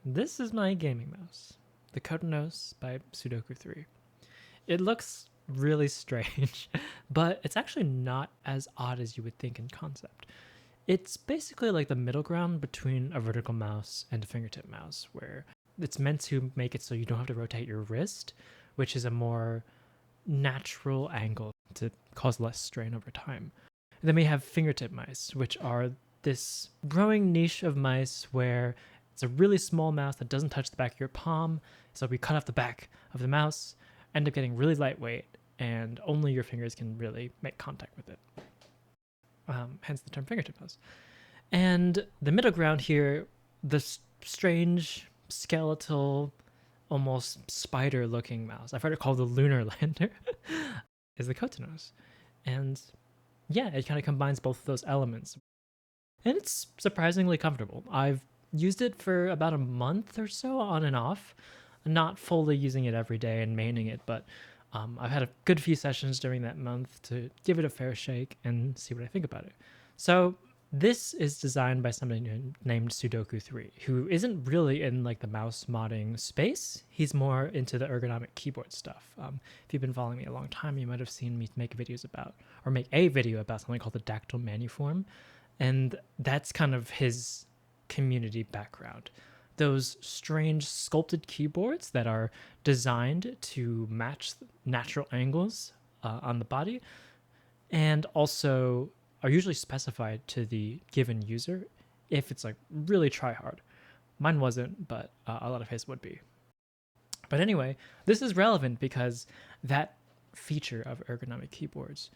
This is my gaming mouse, the Kotinos by Sudoku 3. It looks really strange, but it's actually not as odd as you would think in concept. It's basically like the middle ground between a vertical mouse and a fingertip mouse, where it's meant to make it so you don't have to rotate your wrist, which is a more natural angle to cause less strain over time. And then we have fingertip mice, which are this growing niche of mice where it's a really small mouse that doesn't touch the back of your palm. So we cut off the back of the mouse, end up getting really lightweight, and only your fingers can really make contact with it. Hence the term fingertip mouse. And the middle ground here, the strange skeletal, almost spider-looking mouse, I've heard it called the lunar lander, is the kotinos. And yeah, it kind of combines both of those elements. And it's surprisingly comfortable. I've used it for about a month or so on and off, not fully using it every day and maining it, but I've had a good few sessions during that month to give it a fair shake and see what I think about it. So this is designed by somebody named Sudoku 3, who isn't really in like the mouse modding space. He's more into the ergonomic keyboard stuff. If you've been following me a long time, you might have seen me make videos about, or make a video about something called the dactyl manuform. And that's kind of his community background. Those strange sculpted keyboards that are designed to match natural angles on the body, and also are usually specified to the given user if it's like really try hard. Mine wasn't, but a lot of his would be. But anyway, this is relevant because that feature of ergonomic keyboards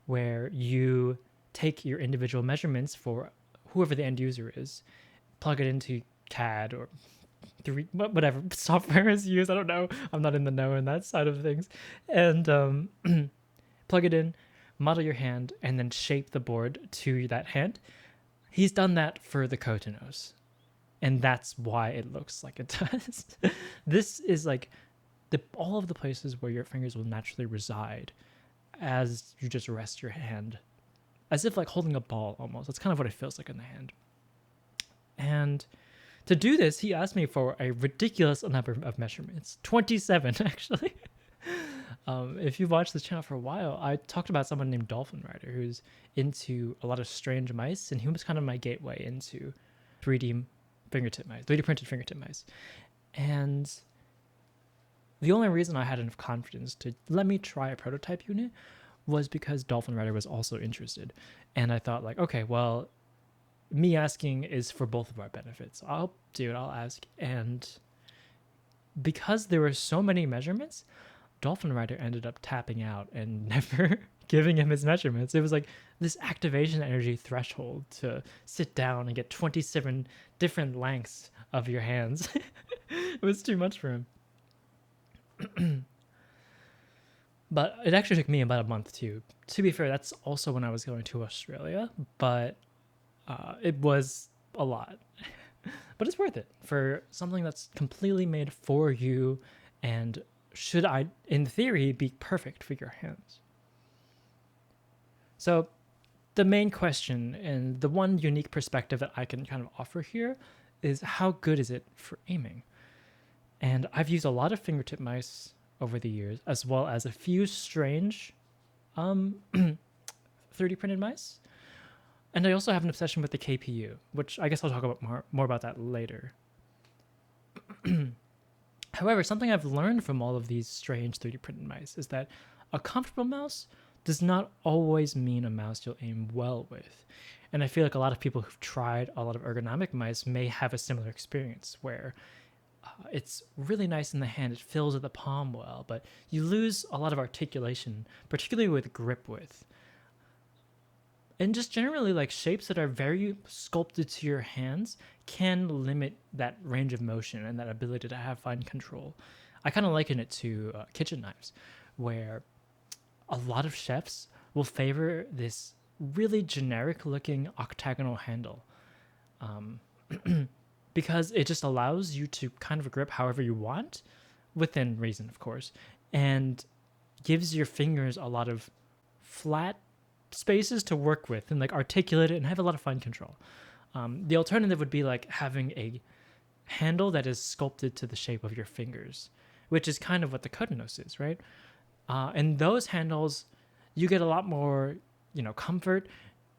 where you take your individual measurements for whoever the end user is, plug it into CAD or whatever software is used. I don't know. I'm not in the know in that side of things. And plug it in, model your hand, and then shape the board to that hand. He's done that for the kotinos, and that's why it looks like it does. This is like all of the places where your fingers will naturally reside as you just rest your hand, as if like holding a ball almost. That's kind of what it feels like in the hand. And to do this, he asked me for a ridiculous number of measurements, 27 actually. If you've watched this channel for a while, I talked about someone named Dolphin Rider who's into a lot of strange mice, and he was kind of my gateway into 3D printed fingertip mice. And the only reason I had enough confidence to let me try a prototype unit was because Dolphin Rider was also interested. And I thought like, okay, well, me asking is for both of our benefits. I'll do it, I'll ask. And because there were so many measurements, Dolphin Rider ended up tapping out and never giving him his measurements. It was like this activation energy threshold to sit down and get 27 different lengths of your hands. It was too much for him. But it actually took me about a month too. To be fair, that's also when I was going to Australia, but it was a lot. But it's worth it for something that's completely made for you and should, in theory, be perfect for your hands. So the main question and the one unique perspective that I can kind of offer here is how good is it for aiming? And I've used a lot of fingertip mice over the years, as well as a few strange 3D printed mice. And I also have an obsession with the KPU, which I guess I'll talk about more about that later. However, something I've learned from all of these strange 3D printed mice is that a comfortable mouse does not always mean a mouse you'll aim well with. And I feel like a lot of people who've tried a lot of ergonomic mice may have a similar experience where it's really nice in the hand, it fills at the palm well, but you lose a lot of articulation, particularly with grip width. And just generally, like shapes that are very sculpted to your hands can limit that range of motion and that ability to have fine control. I kind of liken it to kitchen knives, where a lot of chefs will favor this really generic looking octagonal handle because it just allows you to kind of grip however you want, within reason, of course, and gives your fingers a lot of flat spaces to work with and like articulate it and have a lot of fine control. The alternative would be like having a handle that is sculpted to the shape of your fingers, which is kind of what the kotinos is, right? And those handles, you get a lot more, comfort.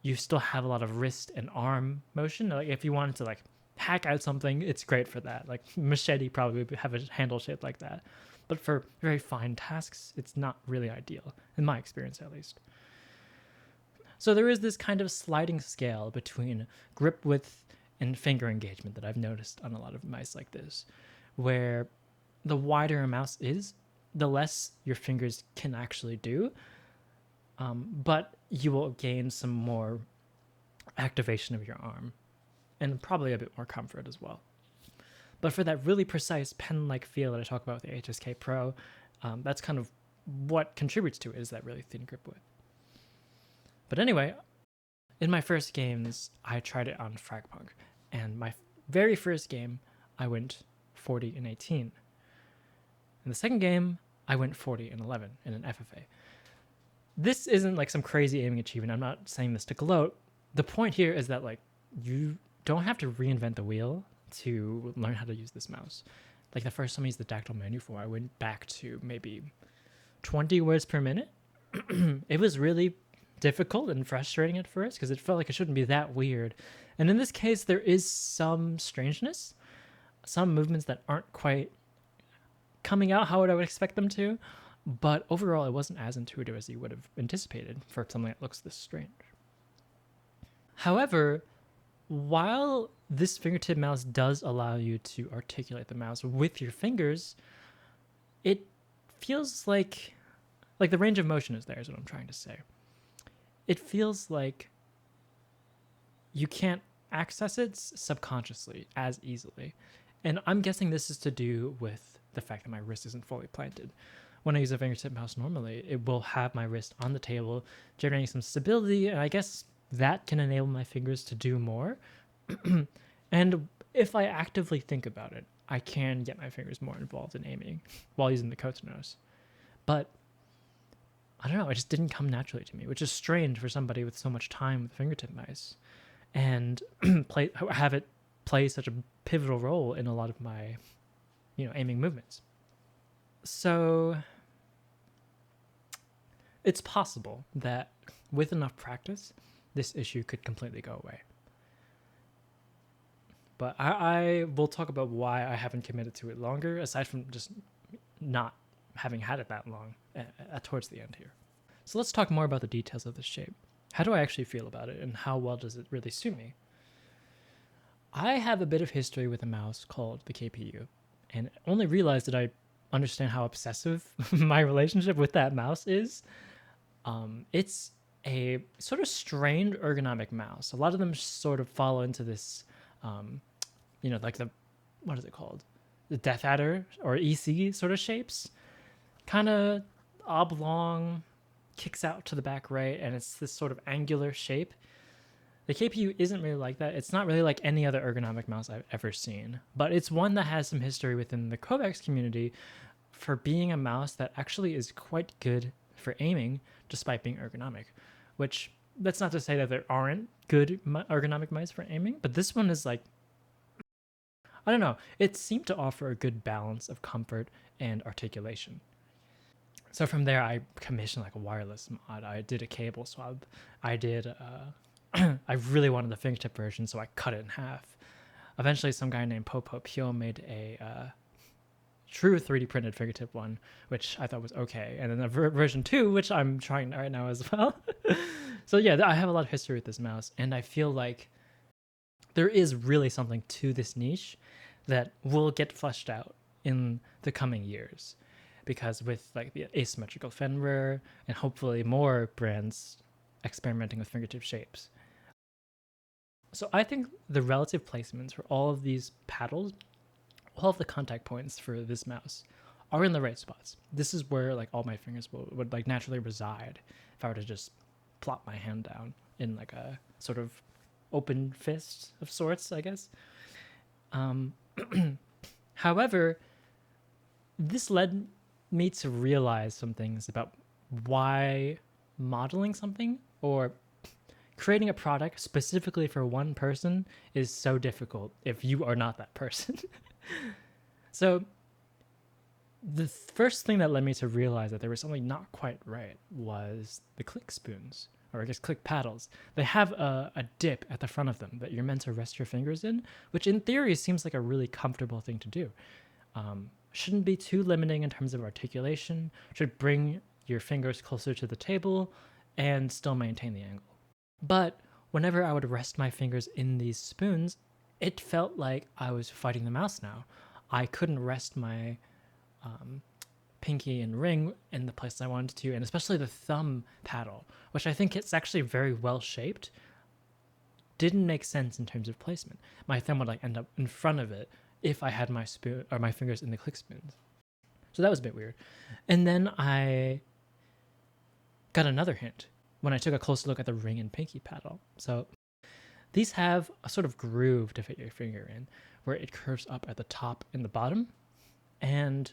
You still have a lot of wrist and arm motion. Like if you wanted to like hack out something, it's great for that. Like machete probably would have a handle shape like that. But for very fine tasks, it's not really ideal, in my experience at least. So there is this kind of sliding scale between grip width and finger engagement that I've noticed on a lot of mice like this, where the wider a mouse is, the less your fingers can actually do, but you will gain some more activation of your arm and probably a bit more comfort as well. But for that really precise pen-like feel that I talk about with the HSK Pro, that's kind of what contributes to it, is that really thin grip width. But anyway, in my first games, I tried it on Fragpunk, and my very first game, I went 40 and 18. In the second game, I went 40 and 11 in an FFA. This isn't like some crazy aiming achievement. I'm not saying this to gloat. The point here is that like you don't have to reinvent the wheel to learn how to use this mouse. Like the first time I used the dactyl menu for, I went back to maybe 20 words per minute. It was really difficult and frustrating at first because it felt like it shouldn't be that weird. And in this case, there is some strangeness, some movements that aren't quite coming out how I would expect them to, but overall it wasn't as intuitive as you would have anticipated for something that looks this strange. However, while this fingertip mouse does allow you to articulate the mouse with your fingers, it feels like the range of motion is there, is what I'm trying to say. It feels like you can't access it subconsciously as easily. And I'm guessing this is to do with the fact that my wrist isn't fully planted. When I use a fingertip mouse normally, it will have my wrist on the table, generating some stability, and I guess that can enable my fingers to do more. And if I actively think about it, I can get my fingers more involved in aiming while using the kotinos. But I don't know, it just didn't come naturally to me, which is strange for somebody with so much time with fingertip mice and have it play such a pivotal role in a lot of my, aiming movements. So it's possible that with enough practice, this issue could completely go away. But I will talk about why I haven't committed to it longer, aside from just not having had it that long towards the end here. So let's talk more about the details of this shape. How do I actually feel about it, and how well does it really suit me? I have a bit of history with a mouse called the KPU, and only realized that I understand how obsessive my relationship with that mouse is. It's a sort of strained ergonomic mouse. A lot of them sort of fall into this, like what is it called? The Death Adder or EC sort of shapes. Kind of oblong, kicks out to the back right, and it's this sort of angular shape. The KPU isn't really like that. It's not really like any other ergonomic mouse I've ever seen, but it's one that has some history within the Kovacs community for being a mouse that actually is quite good for aiming despite being ergonomic, which that's not to say that there aren't good ergonomic mice for aiming, but this one is like, I don't know, it seemed to offer a good balance of comfort and articulation. So from there, I commissioned like a wireless mod. I did a cable swap. I did, I really wanted the fingertip version, so I cut it in half. Eventually, some guy named Popo Pio made a true 3D printed fingertip one, which I thought was okay. And then a version 2, which I'm trying right now as well. So yeah, I have a lot of history with this mouse, and I feel like there is really something to this niche that will get fleshed out in the coming years. Because with like the asymmetrical Fenrir and hopefully more brands experimenting with fingertip shapes. So I think the relative placements for all of these paddles, all of the contact points for this mouse are in the right spots. This is where like all my fingers would like naturally reside if I were to just plop my hand down in like a sort of open fist of sorts, I guess. However, this led me to realize some things about why modeling something or creating a product specifically for one person is so difficult if you are not that person. So the first thing that led me to realize that there was something not quite right was the click spoons, or I guess click paddles. They have a dip at the front of them that you're meant to rest your fingers in, which in theory seems like a really comfortable thing to do. Shouldn't be too limiting in terms of articulation, should bring your fingers closer to the table and still maintain the angle. But whenever I would rest my fingers in these spoons, it felt like I was fighting the mouse now. I couldn't rest my pinky and ring in the place I wanted to, and especially the thumb paddle, which I think it's actually very well shaped, didn't make sense in terms of placement. My thumb would like end up in front of it if I had my spoon or my fingers in the click spoons. So that was a bit weird. And then I got another hint when I took a closer look at the ring and pinky paddle. So these have a sort of groove to fit your finger in, where it curves up at the top and the bottom. And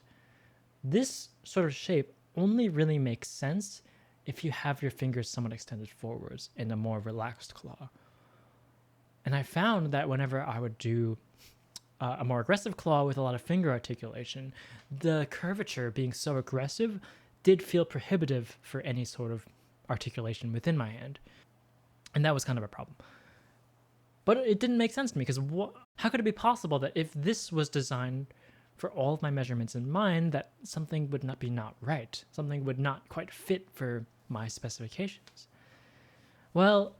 this sort of shape only really makes sense if you have your fingers somewhat extended forwards in a more relaxed claw. And I found that whenever I would do a more aggressive claw with a lot of finger articulation, the curvature being so aggressive did feel prohibitive for any sort of articulation within my hand. And that was kind of a problem. But it didn't make sense to me, because how could it be possible that if this was designed for all of my measurements in mind, that something would not be right? Something would not quite fit for my specifications. Well,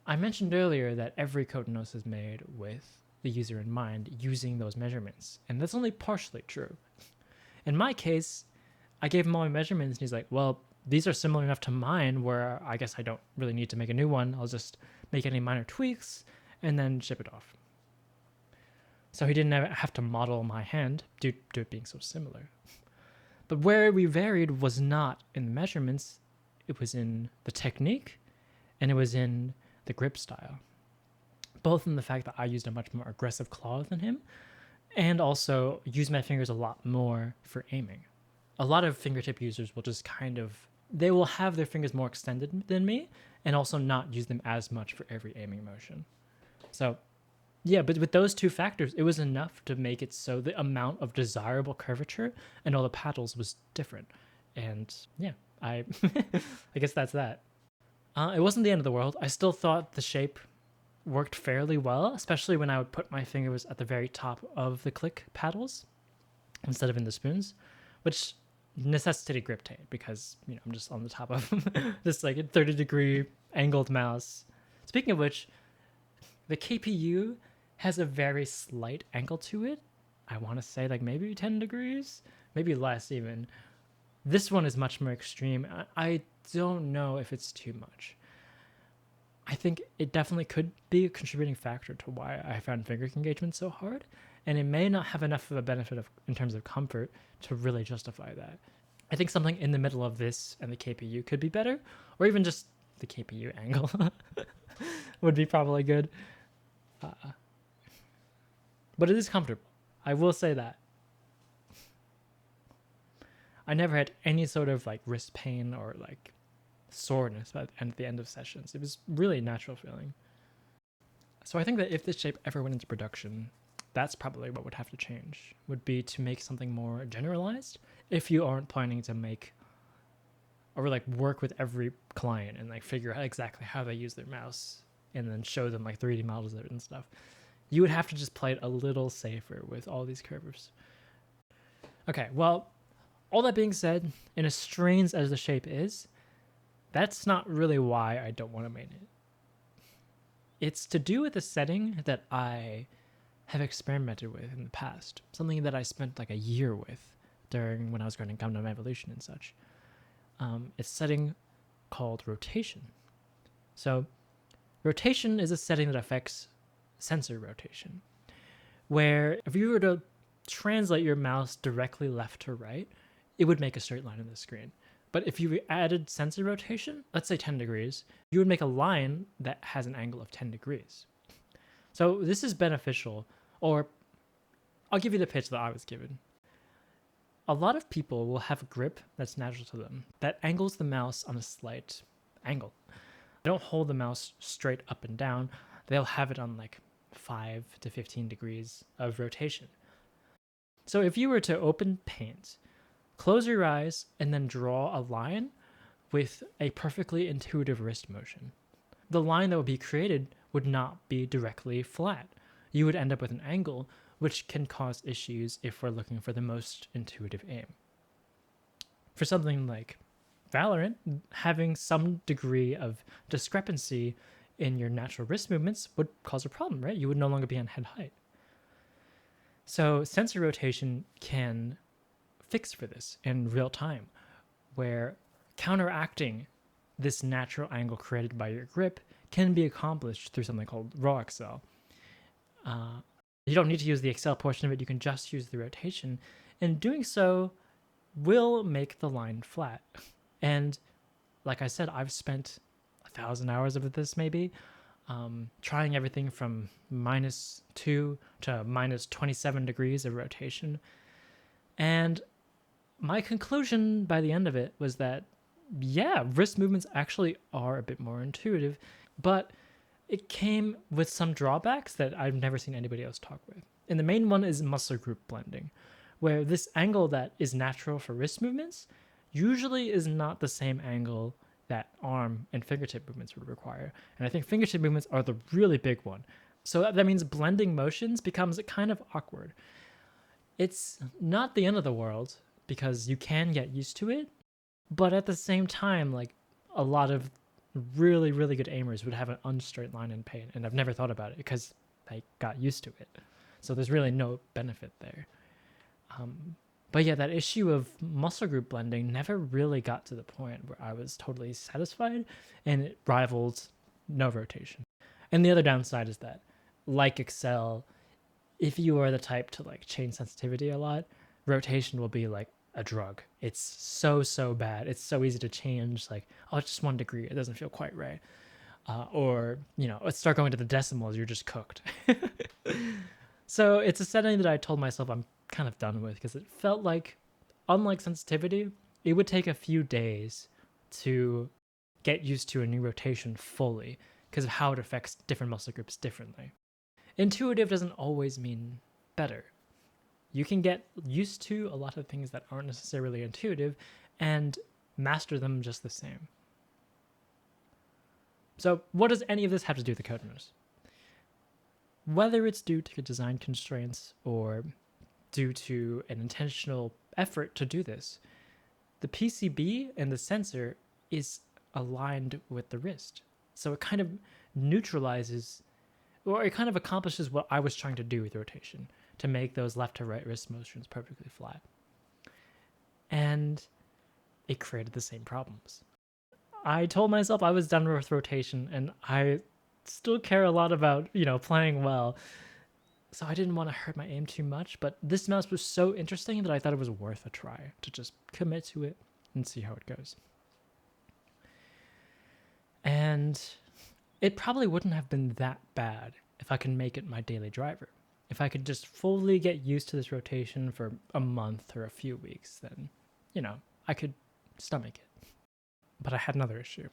I mentioned earlier that every kotinos is made with the user in mind, using those measurements, and that's only partially true. In my case, I gave him all my measurements, and he's like, well, these are similar enough to mine where I guess I don't really need to make a new one. I'll just make any minor tweaks and then ship it off. So he didn't have to model my hand due to it being so similar. But where we varied was not in the measurements, it was in the technique, and it was in the grip style. Both in the fact that I used a much more aggressive claw than him, and also use my fingers a lot more for aiming. A lot of fingertip users will just they will have their fingers more extended than me, and also not use them as much for every aiming motion. So yeah, but with those two factors, it was enough to make it so the amount of desirable curvature and all the paddles was different. And yeah, I guess that's that. It wasn't the end of the world. I still thought the shape worked fairly well, especially when I would put my fingers at the very top of the click paddles instead of in the spoons, which necessitated grip tape because, I'm just on the top of this like a 30-degree angled mouse. Speaking of which, the KPU has a very slight angle to it. I want to say like maybe 10 degrees, maybe less even. This one is much more extreme. I don't know if it's too much. I think it definitely could be a contributing factor to why I found finger engagement so hard, and it may not have enough of a benefit in terms of comfort to really justify that. I think something in the middle of this and the KPU could be better, or even just the KPU angle would be probably good. But it is comfortable. I will say that. I never had any sort of like wrist pain or like soreness at the end of sessions. It was really a natural feeling. So I think that if this shape ever went into production, that's probably what would have to change, would be to make something more generalized if you aren't planning to make or like work with every client and like figure out exactly how they use their mouse and then show them like 3D models of it and stuff. You would have to just play it a little safer with all these curves. Okay, well, all that being said, and as strange as the shape is, that's not really why I don't want to main it. It's to do with a setting that I have experimented with in the past, something that I spent like a year with during when I was going to Gundam Evolution and such. It's a setting called rotation. So rotation is a setting that affects sensor rotation, where if you were to translate your mouse directly left to right, it would make a straight line on the screen. But if you added sensor rotation, let's say 10 degrees, you would make a line that has an angle of 10 degrees. So this is beneficial, or I'll give you the pitch that I was given. A lot of people will have a grip that's natural to them that angles the mouse on a slight angle. They don't hold the mouse straight up and down. They'll have it on like 5 to 15 degrees of rotation. So if you were to open Paint, close your eyes, and then draw a line with a perfectly intuitive wrist motion, the line that would be created would not be directly flat. You would end up with an angle, which can cause issues if we're looking for the most intuitive aim. For something like Valorant, having some degree of discrepancy in your natural wrist movements would cause a problem, right? You would no longer be on head height. So sensor rotation can fix for this in real time, where counteracting this natural angle created by your grip can be accomplished through something called raw Excel. You don't need to use the Excel portion of it. You can just use the rotation, and doing so will make the line flat. And like I said, I've spent 1,000 hours of this maybe, trying everything from -2 to -27 degrees of rotation. And my conclusion by the end of it was that, yeah, wrist movements actually are a bit more intuitive, but it came with some drawbacks that I've never seen anybody else talk with. And the main one is muscle group blending, where this angle that is natural for wrist movements usually is not the same angle that arm and fingertip movements would require. And I think fingertip movements are the really big one. So that means blending motions becomes kind of awkward. It's not the end of the world because you can get used to it, but at the same time, like, a lot of really, really good aimers would have an unstraight line in Paint, and I've never thought about it because I got used to it. So there's really no benefit there. But yeah, that issue of muscle group blending never really got to the point where I was totally satisfied, and it rivaled no rotation. And the other downside is that, like Excel, if you are the type to like change sensitivity a lot, rotation will be like a drug. It's so bad. It's so easy to change, like, oh, it's just 1 degree, it doesn't feel quite right. Or, let's start going to the decimals, you're just cooked. So it's a setting that I told myself I'm kind of done with, because it felt like, unlike sensitivity, it would take a few days to get used to a new rotation fully because of how it affects different muscle groups differently. Intuitive doesn't always mean better. You can get used to a lot of things that aren't necessarily intuitive and master them just the same. So what does any of this have to do with the kotinos? Whether it's due to design constraints or due to an intentional effort to do this, the PCB and the sensor is aligned with the wrist. So it kind of neutralizes, or it kind of accomplishes what I was trying to do with rotation, to make those left to right wrist motions perfectly flat. And it created the same problems. I told myself I was done with rotation, and I still care a lot about, playing well. So I didn't want to hurt my aim too much, but this mouse was so interesting that I thought it was worth a try to just commit to it and see how it goes. And it probably wouldn't have been that bad if I could make it my daily driver. If I could just fully get used to this rotation for a month or a few weeks, then, I could stomach it. But I had another issue.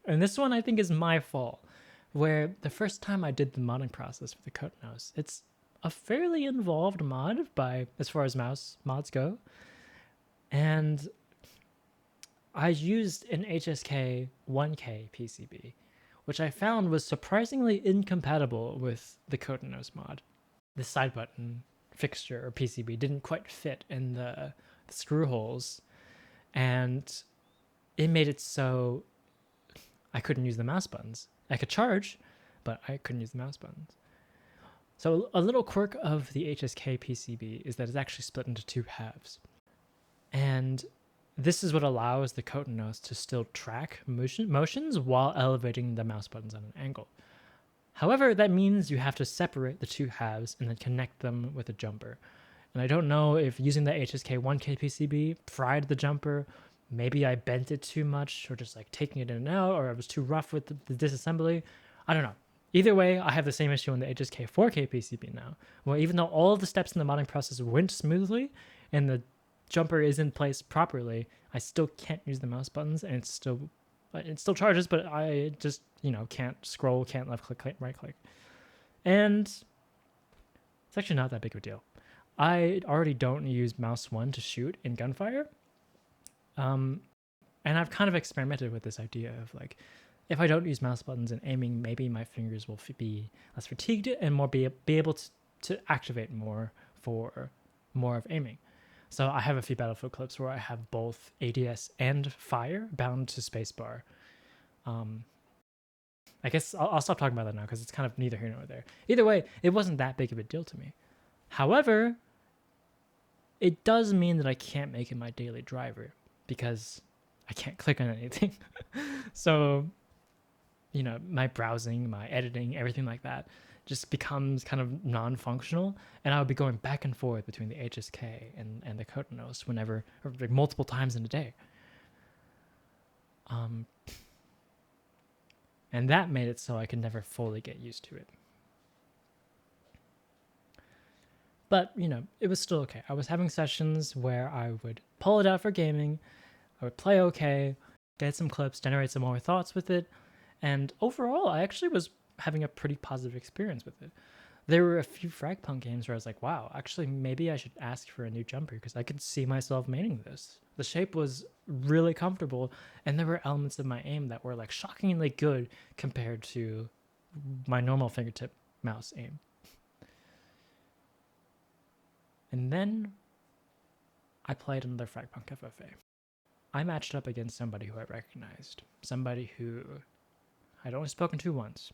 And this one I think is my fault, where the first time I did the modding process for the kotinos, it's a fairly involved mod as far as mouse mods go. And I used an HSK 1K PCB, which I found was surprisingly incompatible with the kotinos mod. The side button fixture or PCB didn't quite fit in the screw holes, and it made it so I couldn't use the mouse buttons. I could charge, but I couldn't use the mouse buttons. So a little quirk of the HSK PCB is that it's actually split into 2 halves. And this is what allows the kotinos to still track motions while elevating the mouse buttons at an angle. However, that means you have to separate the 2 halves and then connect them with a jumper. And I don't know if using the HSK 1K PCB fried the jumper, maybe I bent it too much, or just like taking it in and out, or I was too rough with the disassembly. I don't know. Either way, I have the same issue on the HSK 4K PCB now, where even though all of the steps in the modding process went smoothly and the jumper is in place properly, I still can't use the mouse buttons, and it still charges, but I just, can't scroll, can't left click, right click. And it's actually not that big of a deal. I already don't use mouse 1 to shoot in gunfire. And I've kind of experimented with this idea of like, if I don't use mouse buttons and aiming, maybe my fingers will be less fatigued and more be able to activate more for more of aiming. So I have a few Battlefield clips where I have both ADS and fire bound to spacebar. I guess I'll stop talking about that now because it's kind of neither here nor there. Either way, it wasn't that big of a deal to me. However, it does mean that I can't make it my daily driver because I can't click on anything. So, you know, my browsing, my editing, everything like that just becomes kind of non-functional, and I would be going back and forth between the HSK and the kotinos whenever, or like multiple times in a day. And that made it so I could never fully get used to it. But, you know, it was still okay. I was having sessions where I would pull it out for gaming, I would play okay, get some clips, generate some more thoughts with it, and overall, I actually was having a pretty positive experience with it. There were a few Fragpunk games where I was like, wow, actually, maybe I should ask for a new jumper because I could see myself maining this. The shape was really comfortable, and there were elements of my aim that were like shockingly good compared to my normal fingertip mouse aim. And then I played another Fragpunk FFA. I matched up against somebody who I recognized, somebody who I'd only spoken to once.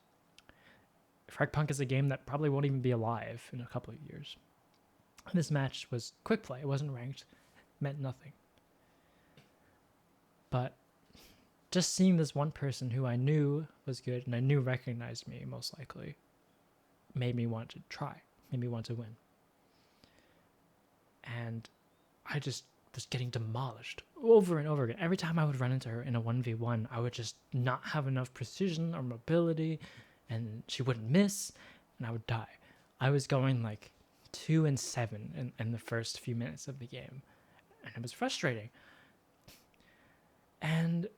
Fragpunk is a game that probably won't even be alive in a couple of years. This match was quick play. It wasn't ranked. Meant nothing. But just seeing this one person who I knew was good and I knew recognized me most likely made me want to try, made me want to win. And I just was getting demolished over and over again. Every time I would run into her in a 1v1, I would just not have enough precision or mobility, and she wouldn't miss, and I would die. I was going like 2-7 in the first few minutes of the game, and it was frustrating. And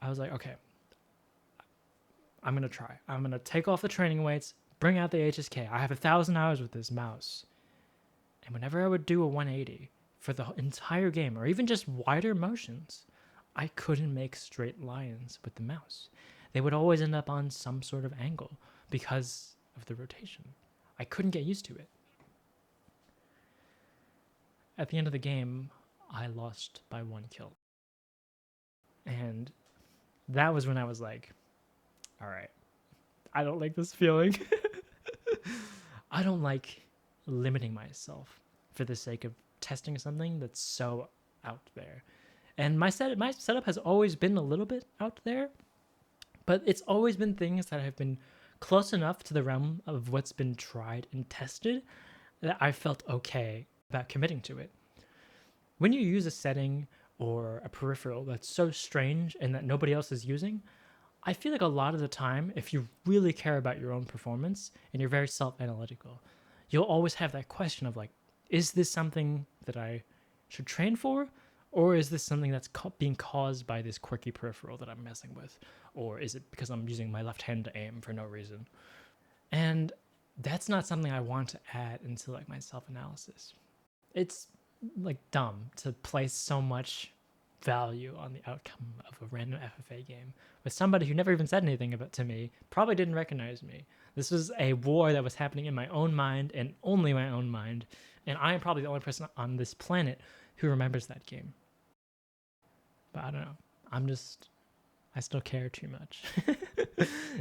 I was like, okay, I'm going to try. I'm going to take off the training weights, bring out the HSK. I have 1,000 hours with this mouse. And whenever I would do a 180 for the entire game, or even just wider motions, I couldn't make straight lines with the mouse. They would always end up on some sort of angle because of the rotation. I couldn't get used to it. At the end of the game, I lost by 1 kill. And that was when I was like, all right, I don't like this feeling. I don't like limiting myself for the sake of testing something that's so out there. And my setup has always been a little bit out there, but it's always been things that have been close enough to the realm of what's been tried and tested that I felt okay about committing to it. When you use a setting or a peripheral that's so strange and that nobody else is using, I feel like a lot of the time, if you really care about your own performance and you're very self-analytical, you'll always have that question of like, is this something that I should train for? Or is this something that's being caused by this quirky peripheral that I'm messing with? Or is it because I'm using my left hand to aim for no reason? And that's not something I want to add into like my self-analysis. It's like dumb to place so much value on the outcome of a random FFA game with somebody who never even said anything about to me, probably didn't recognize me. This was a war that was happening in my own mind and only my own mind, and I am probably the only person on this planet who remembers that game. But I don't know. I still care too much.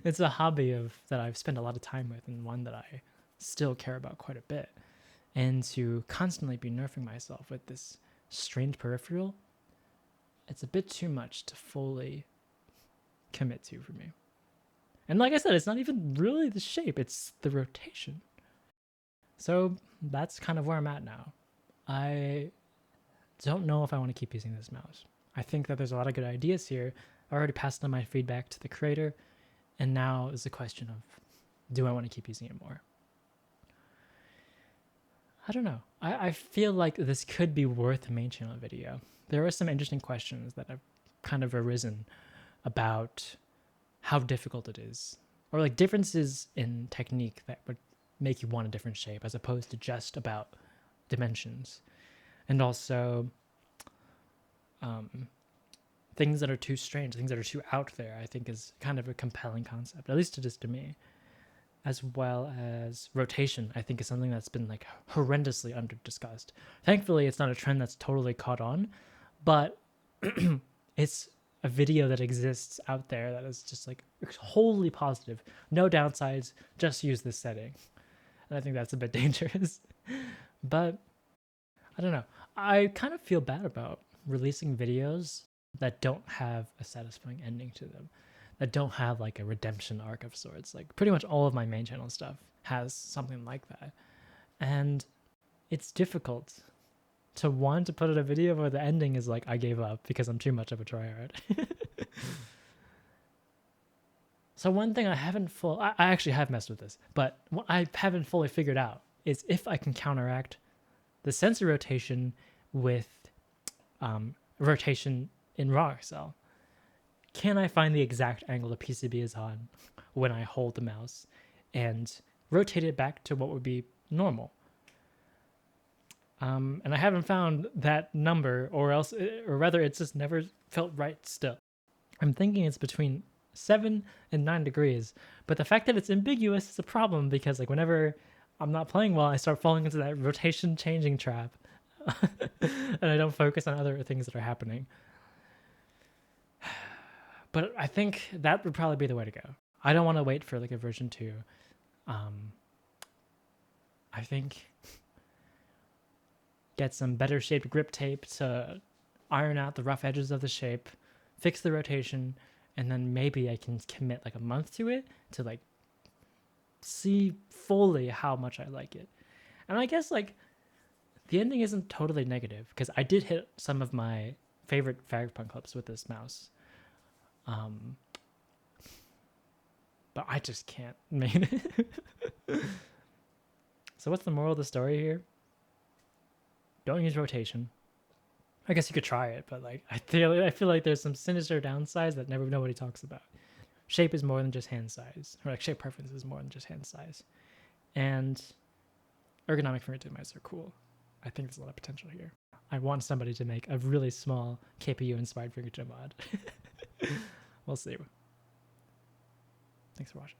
It's a hobby that I've spent a lot of time with and one that I still care about quite a bit. And to constantly be nerfing myself with this strange peripheral, it's a bit too much to fully commit to for me. And like I said, it's not even really the shape, it's the rotation. So that's kind of where I'm at now. I don't know if I want to keep using this mouse. I think that there's a lot of good ideas here. I already passed on my feedback to the creator, and now is the question of, do I want to keep using it more? I don't know. I feel like this could be worth a main channel video. There are some interesting questions that have kind of arisen about how difficult it is, or like differences in technique that would make you want a different shape, as opposed to just about dimensions, and also things that are too strange, things that are too out there, I think is kind of a compelling concept, at least it is to me. As well as rotation, I think is something that's been like horrendously under discussed. Thankfully, it's not a trend that's totally caught on, but it's a video that exists out there that is just like wholly positive, no downsides, just use this setting. And I think that's a bit dangerous. But I don't know. I kind of feel bad about releasing videos that don't have a satisfying ending to them, that don't have like a redemption arc of sorts. Like pretty much all of my main channel stuff has something like that. And it's difficult to want to put out a video where the ending is like, I gave up because I'm too much of a tryhard. So one thing I actually have messed with this, but what I haven't fully figured out is if I can counteract the sensor rotation with rotation in raw Excel. Can I find the exact angle the PCB is on when I hold the mouse and rotate it back to what would be normal? And I haven't found that number, or rather it's just never felt right still. I'm thinking it's between 7 and 9 degrees, but the fact that it's ambiguous is a problem because like whenever I'm not playing well, I start falling into that rotation changing trap and I don't focus on other things that are happening. But I think that would probably be the way to go. I don't want to wait for like a version 2. I think get some better shaped grip tape to iron out the rough edges of the shape, fix the rotation, and then maybe I can commit like a month to it to like see fully how much I like it. And I guess like the ending isn't totally negative because I did hit some of my favorite Cyberpunk clips with this mouse. But I just can't make it. So what's the moral of the story here? Don't use rotation. I guess you could try it, but like I feel like there's some sinister downsides that nobody talks about. Shape is more than just hand size, or like shape preference is more than just hand size. And ergonomic fingertip mice are cool. I think there's a lot of potential here. I want somebody to make a really small KPU inspired fingertip mod. We'll see. Thanks for watching.